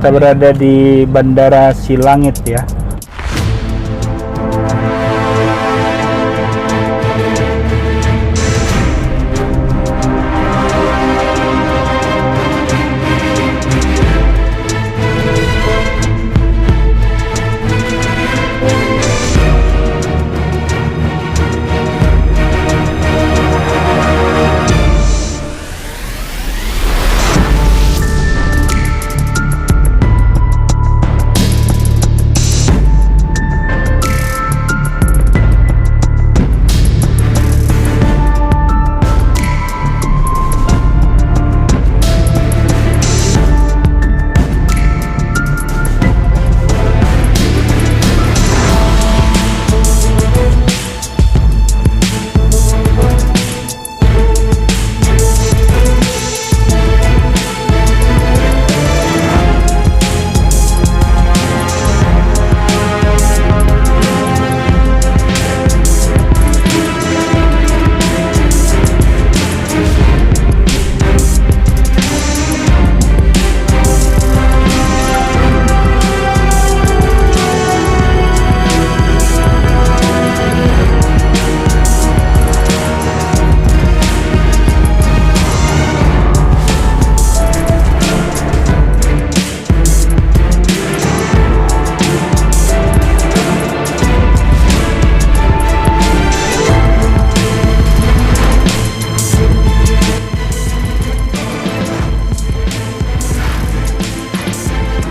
Kita berada di Bandara Silangit ya.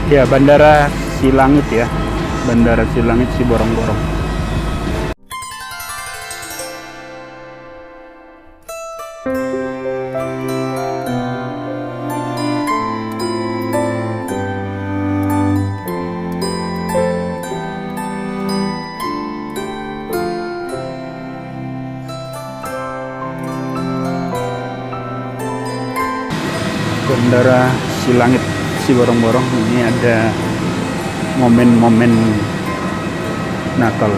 Ya, Bandara Silangit ya. Bandara Silangit Siborong-Borong. Bandara Silangit Siborong-Borong ini ada momen-momen Natal.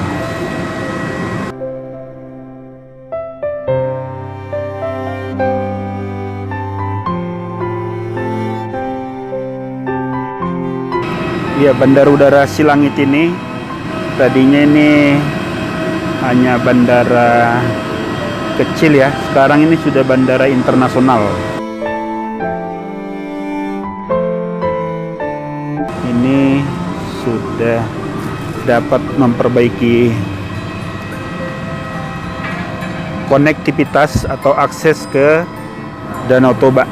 Ya, Bandara Udara Silangit ini tadinya ini hanya bandara kecil ya. Sekarang ini sudah bandara internasional. Ini sudah dapat memperbaiki konektivitas atau akses ke Danau Toba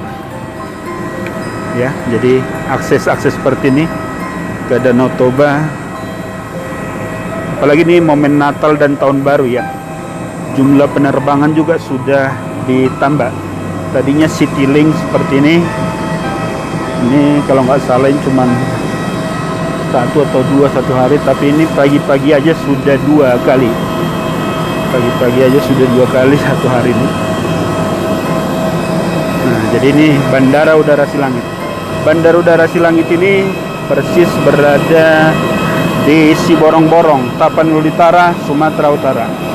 ya. Jadi akses seperti ini ke Danau Toba, apalagi ini momen Natal dan Tahun Baru ya, jumlah penerbangan juga sudah ditambah. Tadinya Citylink seperti ini kalau nggak salah cuman satu atau dua satu hari, tapi ini pagi-pagi aja sudah dua kali. Pagi-pagi aja sudah dua kali satu hari ini. Nah, jadi ini Bandara Udara Silangit. Bandara Udara Silangit ini persis berada di Siborong-Borong, Tapanuli Utara, Sumatera Utara.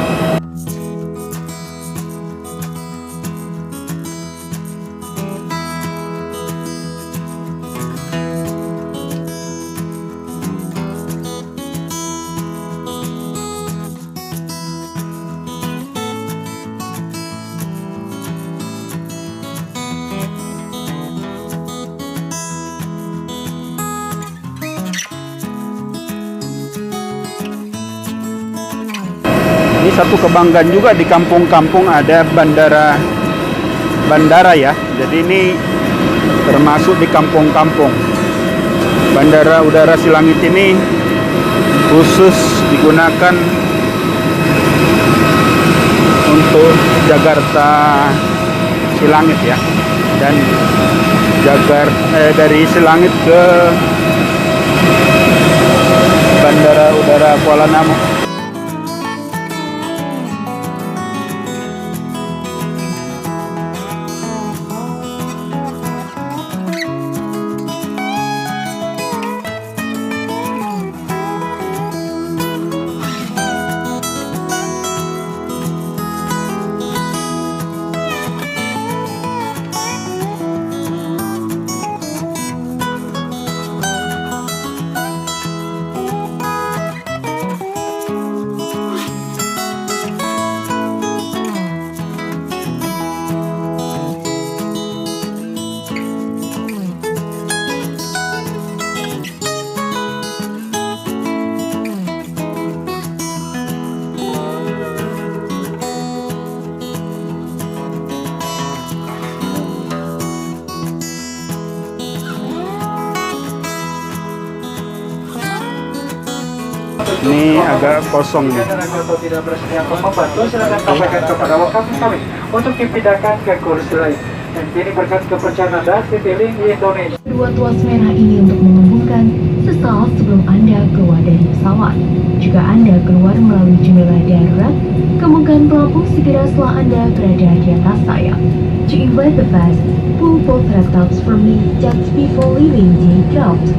Ini satu kebanggaan juga, di kampung-kampung ada bandara ya. Jadi ini termasuk di kampung-kampung. Bandara Udara Silangit ini khusus digunakan untuk Jakarta Silangit ya. Dan dari Silangit ke Bandara Udara Kuala Namu. Ini agak kosong nih. Atau tidak bersedia untuk membantu, silakan sampaikan kepada wakaf kami untuk dipindahkan ke kursi lain. Dan kini berkat kepercayaan Anda, Citylink Indonesia. Dua tuas merah ini untuk mengumumkan sesaat sebelum Anda keluar dari pesawat. Jika Anda keluar melalui jendela darurat, kemukakan pelampung segera setelah Anda berada di atas saya. To invite the fast, pull both red tabs firmly just before leaving the aircraft.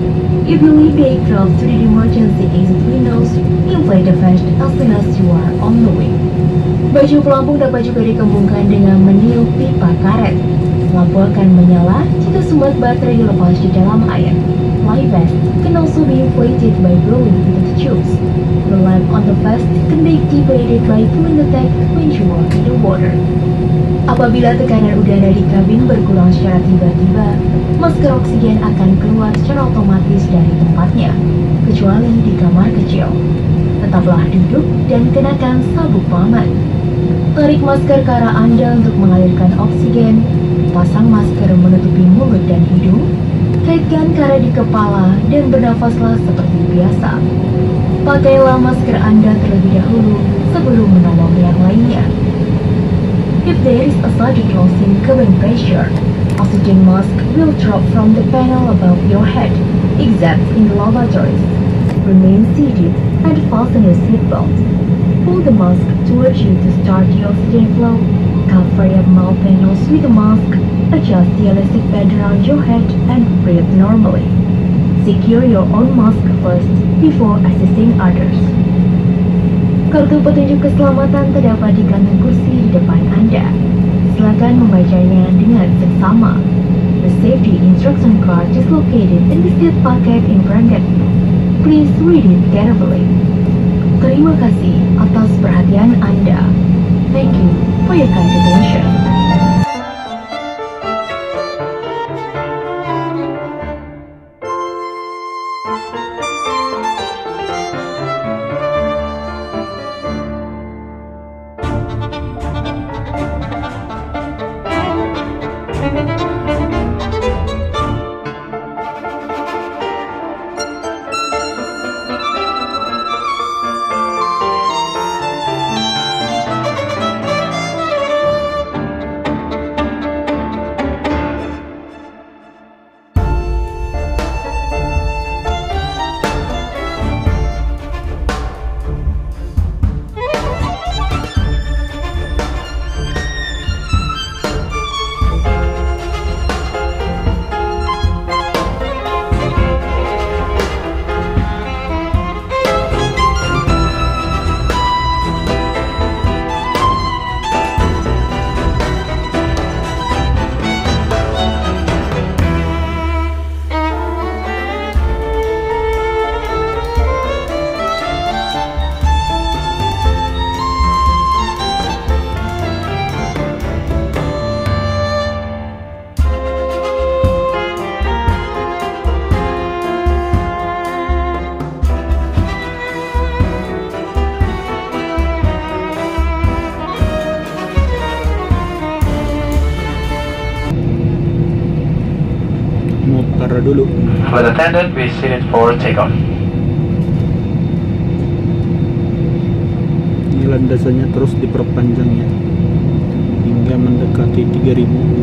If you leave the aircraft to the emergency exit windows, inflate the vest as soon as you are on the way. Baju pelampung dapat juga dikembangkan dengan meniup pipa karet. Lampu akan menyala jika sumbat baterai dilepas di dalam air. Life vest can also be inflated by blowing into the tubes. The lamp on the vest can be activated by pulling the tag when you are in the water. Apabila tekanan udara di kabin berkurang secara tiba-tiba, masker oksigen akan keluar secara otomatis dari tempatnya, kecuali di kamar kecil. Tetaplah duduk dan kenakan sabuk pengaman. Tarik masker ke arah Anda untuk mengalirkan oksigen. Pasang masker menutupi mulut dan hidung. Kaitkan karet di kepala dan bernafaslah seperti biasa. Pakailah masker Anda terlebih dahulu sebelum menolong yang lainnya. If there is a sudden loss in cabin pressure, oxygen mask will drop from the panel above your head, except in the lavatories. Remain seated and fasten your seatbelt. Pull the mask towards you to start the oxygen flow. Cover your mouth and nose with the mask. Adjust the elastic band around your head and breathe normally. Secure your own mask first before assisting others. Kartu petunjuk keselamatan terdapat di kantung kursi di depan Anda. Silakan membacanya dengan seksama. The safety instruction card is located in the seat pocket in front of you. Please read it carefully. Terima kasih atas perhatian Anda. Thank you for your kind attention. Taruh dulu. Flight attendant, we seated for takeoff. Ini landasannya terus diperpanjang ya, hingga mendekati 3000.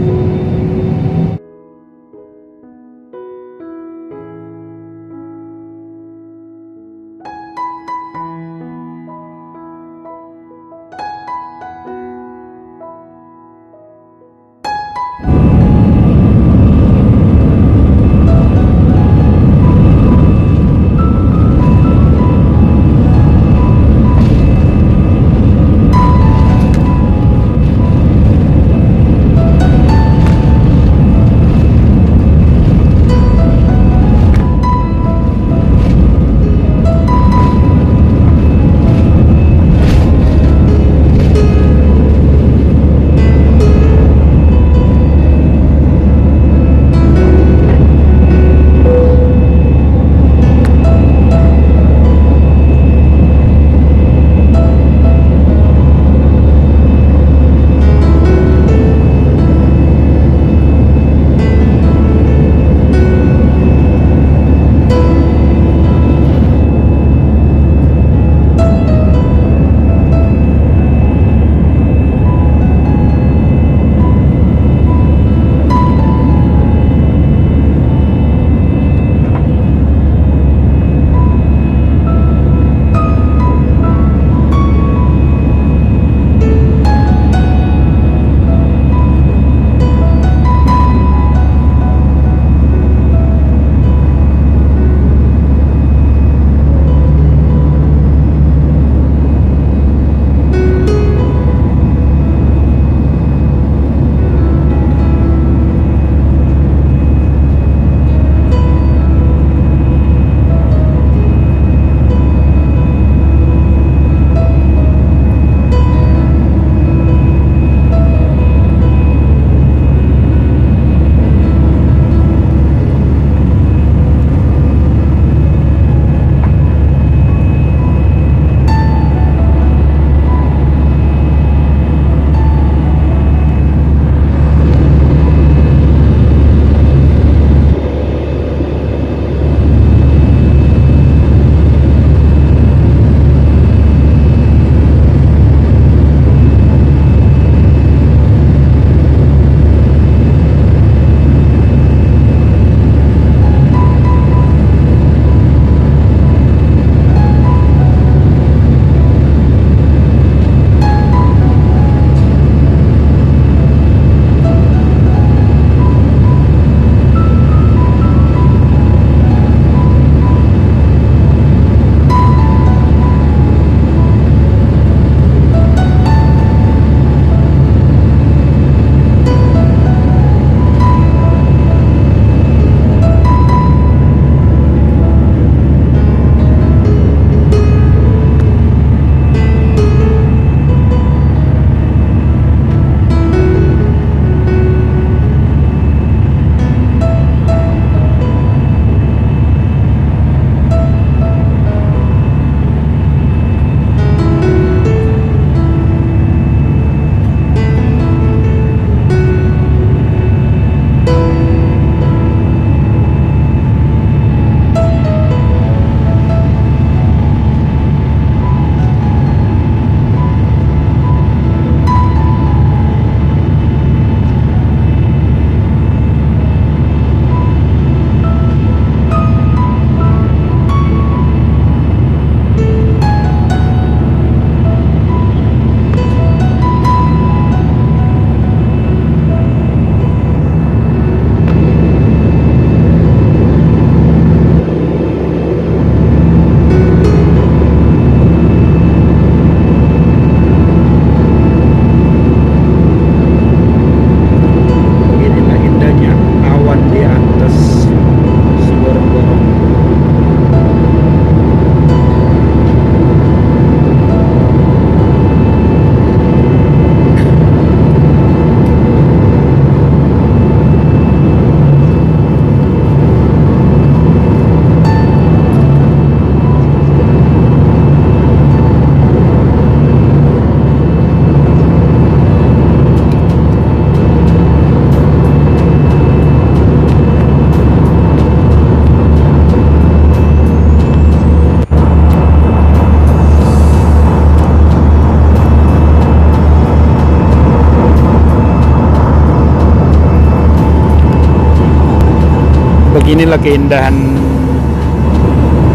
Inilah keindahan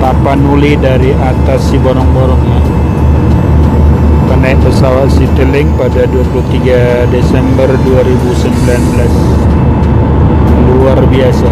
Tapanuli dari atas si Borong-Borong ya. Naik pesawat Citylink pada 23 Desember 2019. Luar biasa.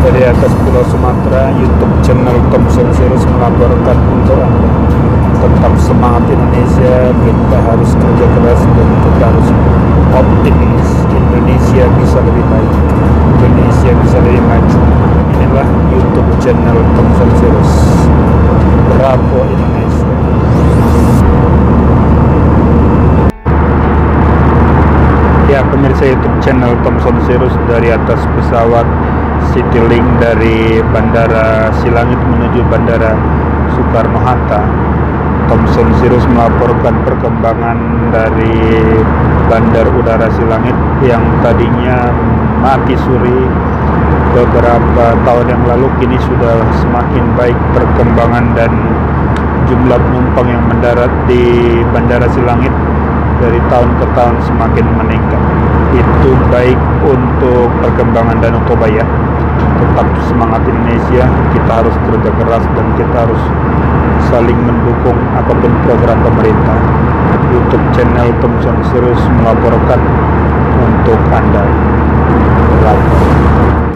Dari atas Pulau Sumatera, YouTube channel Thomson Sirus melaporkan untuk Anda. Tetap semangat Indonesia, kita harus kerja keras dan kita harus optimis. Indonesia bisa lebih baik, Indonesia bisa lebih maju. Inilah YouTube channel Thomson Sirus. Bravo Indonesia. Ya, pemirsa YouTube channel Thomson Sirus dari atas pesawat Citylink dari Bandara Silangit menuju Bandara Soekarno-Hatta. Thomson Sirus melaporkan perkembangan dari Bandar Udara Silangit yang tadinya mati suri beberapa tahun yang lalu, kini sudah semakin baik perkembangan dan jumlah penumpang yang mendarat di Bandara Silangit dari tahun ke tahun semakin meningkat. Itu baik untuk perkembangan Danau Toba ya. Tetap semangat Indonesia, kita harus kerja keras dan kita harus saling mendukung apapun program pemerintah. YouTube channel Thomson Sirus melaporkan untuk Anda. Bravo.